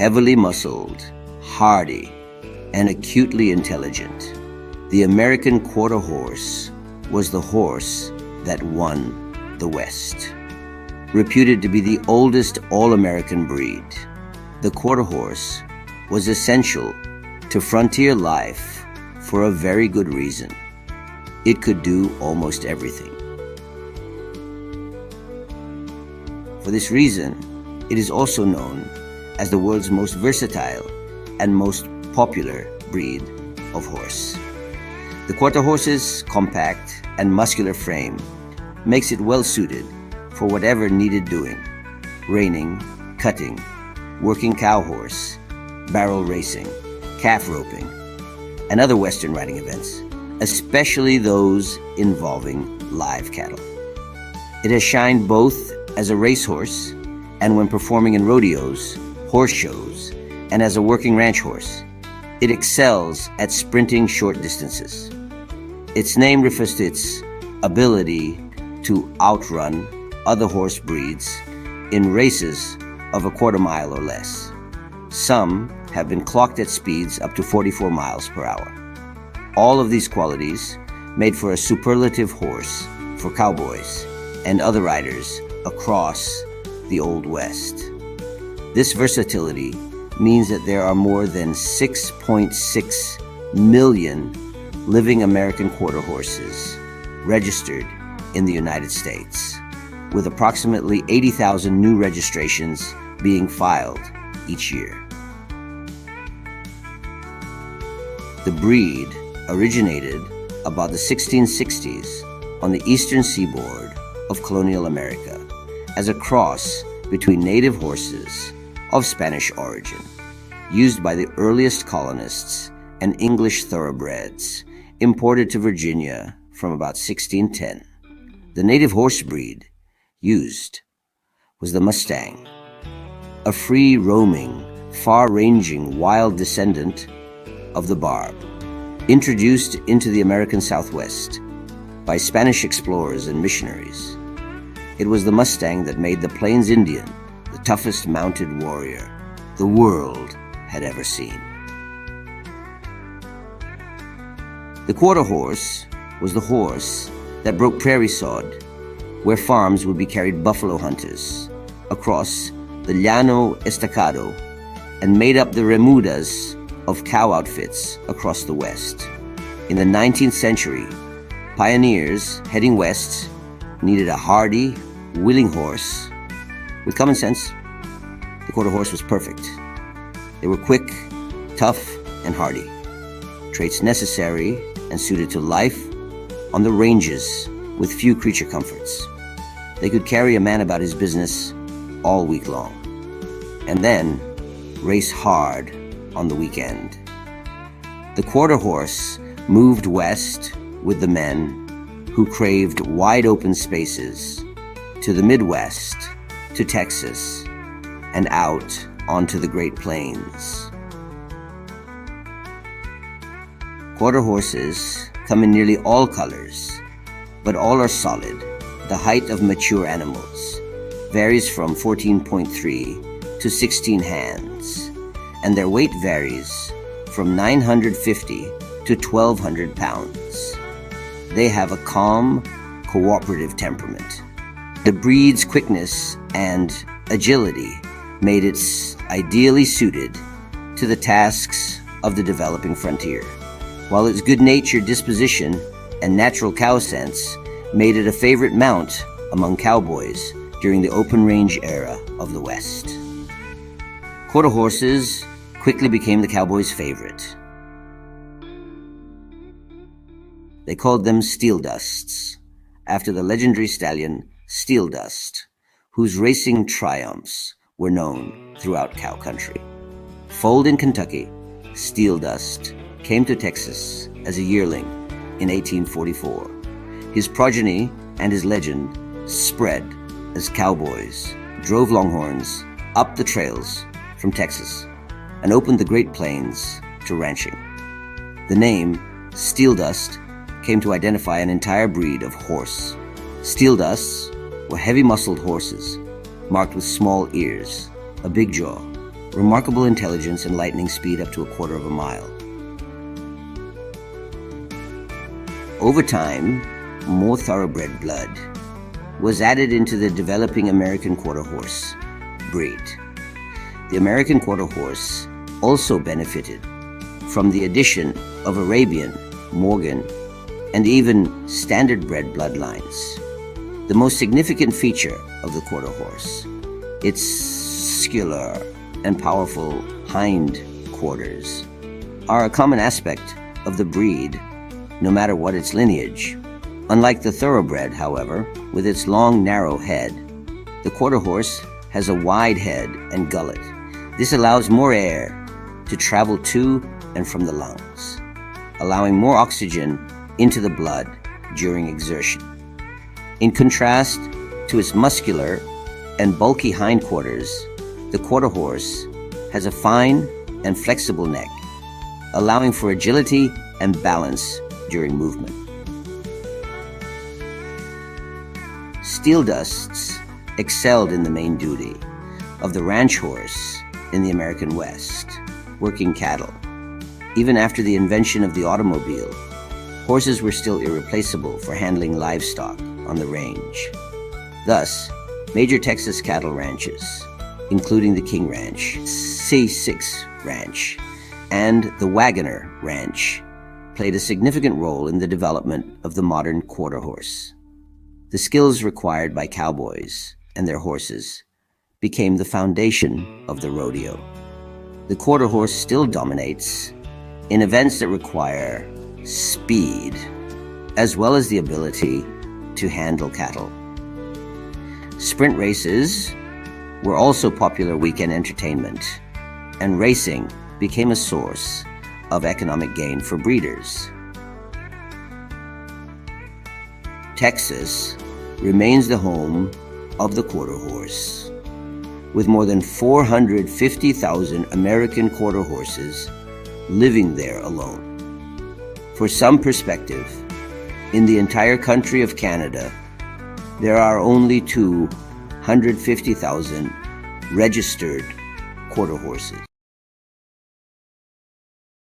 heavily muscled, hardy, and acutely intelligent, the American quarter horse was the horse that won the West. Reputed to be the oldest all-American breed, the quarter horse was essential to frontier life for a very good reason. It could do almost everything. For this reason, it is also known as the world's most versatile and most popular breed of horse. The quarter horse's compact and muscular frame makes it well suited for whatever needed doing: reining, cutting, working cow horse, barrel racing, calf roping, and other Western riding events, especially those involving live cattle. It has shined both as a racehorse and when performing in rodeos, horse shows, and as a working ranch horse. It excels at sprinting short distances. Its name refers to its ability to outrun other horse breeds in races of a quarter mile or less. Some have been clocked at speeds up to 44 miles per hour. All of these qualities made for a superlative horse for cowboys and other riders across the Old West. This versatility means that there are more than 6.6 million living American quarter horses registered in the United States, with approximately 80,000 new registrations being filed each year. The breed originated about the 1660s on the eastern seaboard of colonial America as a cross between native horses of Spanish origin, used by the earliest colonists, and English thoroughbreds imported to Virginia from about 1610. The native horse breed used was the Mustang, a free-roaming, far-ranging wild descendant of the Barb, introduced into the American Southwest by Spanish explorers and missionaries. It was the Mustang that made the Plains Indian the toughest mounted warrior the world had ever seen. The quarter horse was the horse that broke prairie sod, where farms would be carried buffalo hunters across the Llano Estacado, and made up the remudas of cow outfits across the West. In the 19th century, pioneers heading west needed a hardy, willing horse with common sense. The quarter horse was perfect. They were quick, tough, and hardy, traits necessary and suited to life on the ranges with few creature comforts. They could carry a man about his business all week long, and then race hard on the weekend. The quarter horse moved west with the men who craved wide open spaces to the Midwest, to Texas, and out onto the Great Plains. Quarter horses come in nearly all colors, but all are solid. The height of mature animals varies from 14.3 to 16 hands, and their weight varies from 950 to 1,200 pounds. They have a calm, cooperative temperament. The breed's quickness and agility made it ideally suited to the tasks of the developing frontier, while its good-natured disposition and natural cow sense made it a favorite mount among cowboys during the open range era of the West. Quarter horses quickly became the cowboys' favorite. They called them Steel Dusts, after the legendary stallion Steel Dust, whose racing triumphs were known throughout cow country. Foaled in Kentucky, Steel Dust came to Texas as a yearling in 1844. His progeny and his legend spread as cowboys drove longhorns up the trails from Texas and opened the Great Plains to ranching. The name Steel Dust came to identify an entire breed of horse. Steel Dusts were heavy-muscled horses, marked with small ears, a big jaw, remarkable intelligence and lightning speed up to 1/4 of a mile. Over time, more thoroughbred blood was added into the developing American Quarter Horse breed. The American Quarter Horse also benefited from the addition of Arabian, Morgan, and even standard-bred bloodlines. The most significant feature of the Quarter Horse, its muscular and powerful hind quarters, are a common aspect of the breed, no matter what its lineage. Unlike the thoroughbred, however, with its long, narrow head, the Quarter Horse has a wide head and gullet. This allows more air to travel to and from the lungs, allowing more oxygen into the blood during exertion. In contrast to its muscular and bulky hindquarters, the Quarter Horse has a fine and flexible neck, allowing for agility and balance during movement. Steel dusts excelled in the main duty of the ranch horse in the American West, working cattle. Even after the invention of the automobile, horses were still irreplaceable for handling livestock on the range. Thus, major Texas cattle ranches, including the King Ranch, C6 Ranch, and the Wagoner Ranch, played a significant role in the development of the modern quarter horse. The skills required by cowboys and their horses became the foundation of the rodeo. The quarter horse still dominates in events that require speed, as well as the ability to handle cattle. Sprint races were also popular weekend entertainment, and racing became a source of economic gain for breeders. Texas remains the home of the quarter horse, with more than 450,000 American quarter horses living there alone. For some perspective, in the entire country of Canada, there are only 250,000 registered quarter horses.